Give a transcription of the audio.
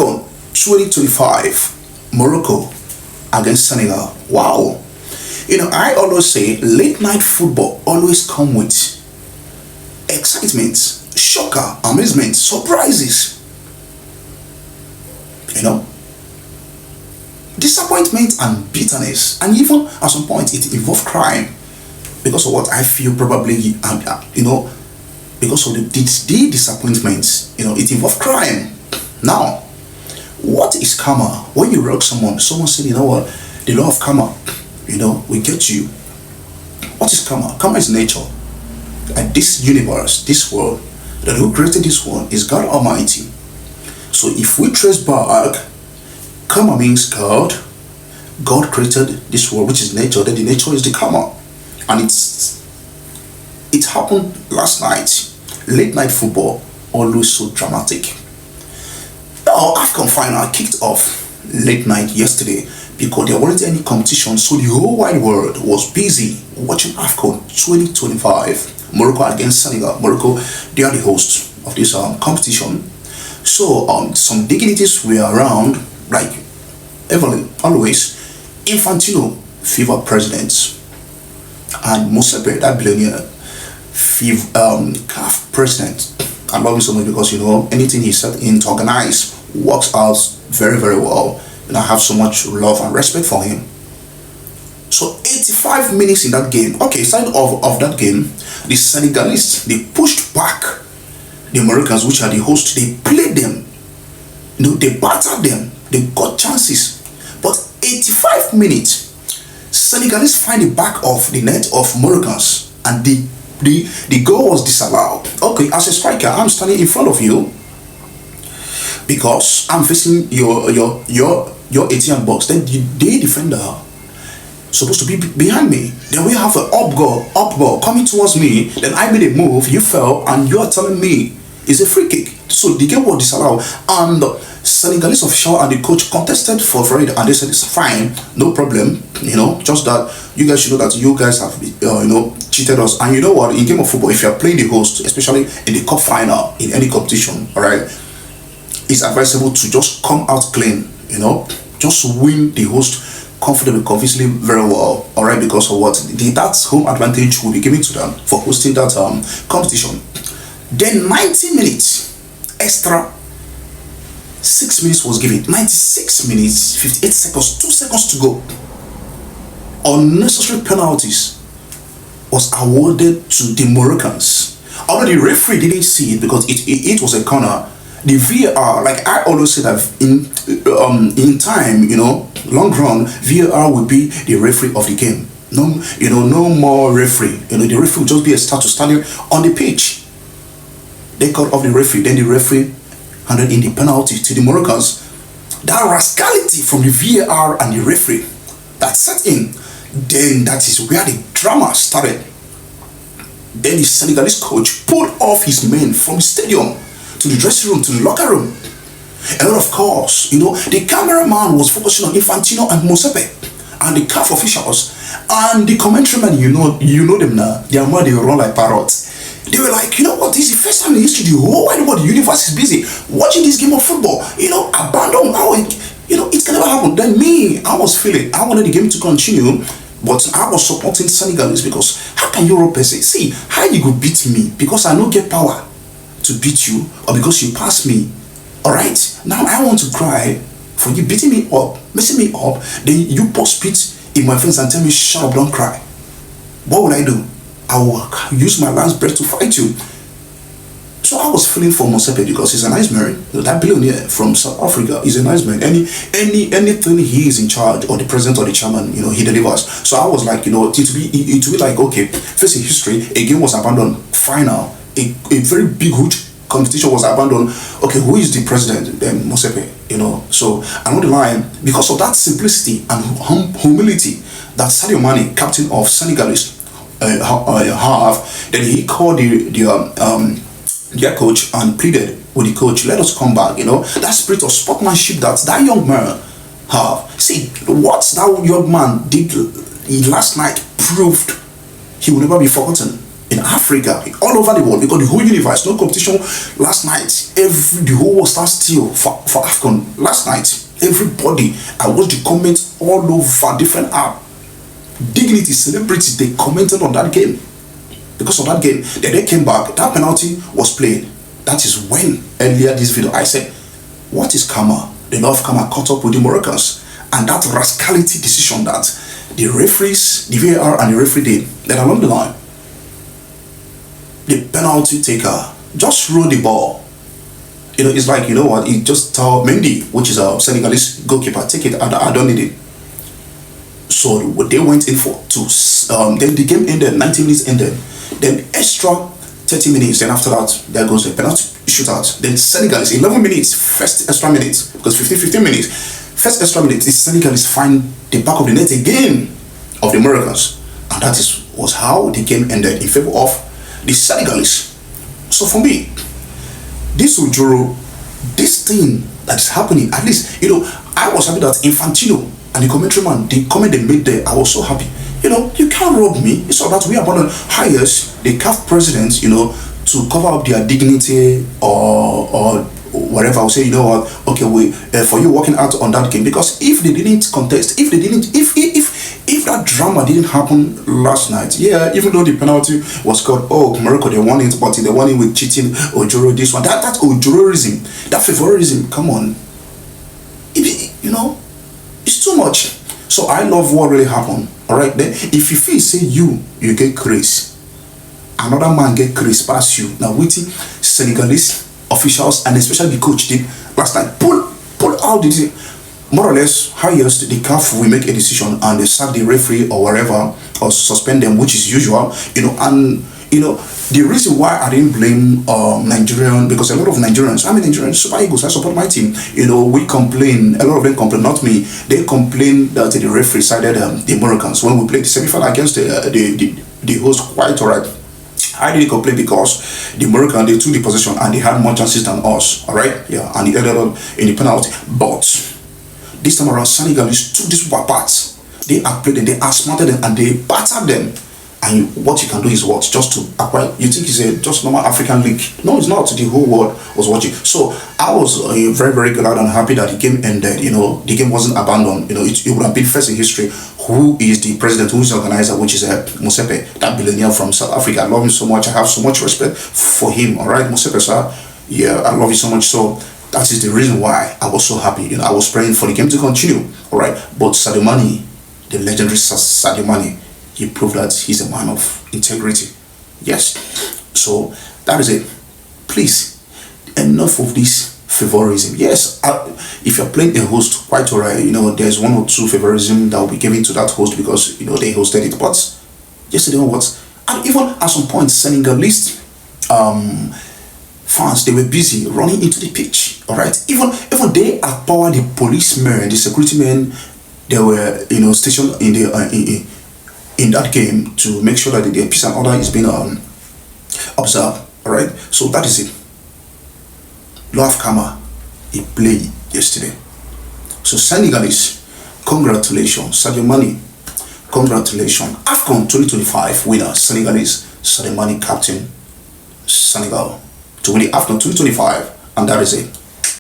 AFCON 2025, Morocco against Senegal. Wow. I always say late night football always come with excitement, shocker, amazement, surprises. You know, disappointment and bitterness, and even at some point it involves crime because of what I feel probably, because of the disappointment, it involves crime. Now, what is karma? When you rock someone said, you know what, the law of karma, we get you. What is karma? Karma is nature. And this universe, this world, that who created this world is God Almighty. So if we trace back, karma means God. God created this world, which is nature. Then the nature is the karma. And it happened last night. Late night football, always so dramatic. Our AFCON final kicked off late night yesterday because there weren't any competition, so the whole wide world was busy watching AFCON 2025, Morocco against Senegal. Morocco, they are the hosts of this competition. So some dignitaries were around, like Evelyn, always, Infantino, FIFA president, and Mosepe, that billionaire, CAF president. I love him so much because anything he set in to organize works out very, very well. And I have so much love and respect for him. So 85 minutes in that game. Okay, side of that game, the Senegalese, they pushed back the Moroccans, which are the hosts. They played them. They battered them. They got chances. But 85 minutes, Senegalese find the back of the net of Moroccans, and the goal was disallowed. Okay, as a striker, I'm standing in front of you because I'm facing your 18 box. Then the defender supposed to be behind me. Then we have an up ball coming towards me. Then I made a move, you fell, and you are telling me it's a free kick. So the game was disallowed, and the Senegalese official and the coach contested for it, and they said it's fine, no problem. Just that you guys should know that you guys have cheated us. And you know what? In game of football, if you are playing the host, especially in the cup final, in any competition, all right, it's advisable to just come out clean. Just win the host comfortably, convincingly, very well. All right, because of what that home advantage will be given to them for hosting that competition. Then 90 minutes extra. 6 minutes was given. 96 minutes, 58 seconds, 2 seconds to go. Unnecessary penalties was awarded to the Moroccans. Although the referee didn't see it because it was a corner. The VAR, like I always say that in time, long run, VAR will be the referee of the game. No more referee. The referee will just be a standing on the pitch. They cut off the referee, then the referee handed in the penalty to the Moroccans. That rascality from the VAR and the referee that set in, then that is where the drama started. Then the Senegalese coach pulled off his men from the stadium to the dressing room, to the locker room. And of course, the cameraman was focusing on Infantino and Mosepe and the CAF officials and the commentary men. You know them now. They run like parrots. They were like, what? This is the first time in history the whole wide world, the universe is busy watching this game of football. Abandon how it can never happen. Then me, I was feeling, I wanted the game to continue, but I was supporting Senegalese because how can Europe say, see, how you go beat me because I don't get power to beat you or because you pass me? All right, now I want to cry for you beating me up, messing me up. Then you post spit in my face and tell me, shut up, don't cry. What would I do? I will use my last breath to fight you. So I was feeling for Mosepe because he's a nice man. That billionaire from South Africa is a nice man. Anything he is in charge, or the president or the chairman, he delivers. So I was like, it to be like, okay, facing history, a game was abandoned. Final, a very big, huge competition was abandoned. Okay, who is the president? Then Mosepe. So along the line, because of that simplicity and humility that Sadio Mane, captain of Senegalese, have, then he called their coach and pleaded with the coach, let us come back. That spirit of sportsmanship that young man have. See, what that young man did last night proved he will never be forgotten. in Africa, all over the world, because the whole universe, no competition. Last night, the whole world started still for AFCON. Last night, everybody, I watched the comments all over different app. Dignity, celebrities, they commented on that game. Because of that game, then they came back, that penalty was played. That is when, earlier this video, I said, what is karma? The law of karma caught up with the Moroccans. And that rascality decision that the referees, the VAR and the referee did, then along the line, the penalty taker just threw the ball. It's like, you know what, he just told Mendy, which is a Senegalese goalkeeper, take it, I don't need it. So they went in for two. Then the game ended, 90 minutes ended. Then extra 30 minutes, then after that, there goes the penalty shootout. Then Senegalese, 11 minutes, first extra minutes, because 15 minutes. First extra minute, the Senegalese find the back of the net again of the Moroccans. And that was how the game ended in favor of the Senegalese. So for me, this Ojoro, this thing that's happening, at least, I was happy that Infantino and the commentary man, the comment they made there, I was so happy. You can't rob me. It's all that we are one of the highest, the CAF presidents, to cover up their dignity or whatever. I'll say, okay, for you working out on that game, because if they didn't contest, if that drama didn't happen last night, yeah, even though the penalty was called, Morocco, they won it, but they won it with cheating, Ojoro, this one, that Ojoroism, that favoritism, come on, it's too much. So I love what really happened. All right, then if you feel say you get crazy, another man get crazy past you. Now waiting, Senegalese officials and especially the coach did last night pull out the more or less highest the CAF will make a decision and they sack the referee or whatever or suspend them, which is usual. The reason why I didn't blame Nigerian, because a lot of Nigerians, I'm a Nigerian, Super Eagles, I support my team. We complain, a lot of them complain, not me. They complain that the referee sided the Moroccans when we played the semi-final against the host. Quite alright. I didn't complain because the Moroccan, they took the possession and they had more chances than us. Alright, yeah, and it ended up in the penalty. But this time around, Senegalese took this apart. They outplayed them, they outsmarted them, and they battered them. And what you can do is what? Just to acquire, you think it's a just normal African league. No, it's not. The whole world was watching. So I was very, very glad and happy that the game ended. The game wasn't abandoned. It would have been first in history. Who is the president, who is the organizer, which is Mosepe, that billionaire from South Africa. I love him so much. I have so much respect for him. All right, Mosepe, sir. Yeah, I love you so much. So that is the reason why I was so happy. I was praying for the game to continue. All right, but Sadio Mane, the legendary Sadio Mane, he proved that he's a man of integrity. Yes. So that is it. Please, enough of this favorism. Yes, if you're playing a host, quite alright. There's one or two favorism that will be given to that host because they hosted it. But yesterday onwards, and even at some point, Senegalese fans, they were busy running into the pitch. All right. Even they outpowered the policemen, the security men. They were stationed in the in that game to make sure that the peace and order is being observed. All right, so that is it. Law of karma, he played yesterday. So Senegalese, congratulations. Sadio Mane, congratulations. AFCON 2025 winner, Senegalese, Sadio Mane, captain Senegal, to win the AFCON 2025, and that is it.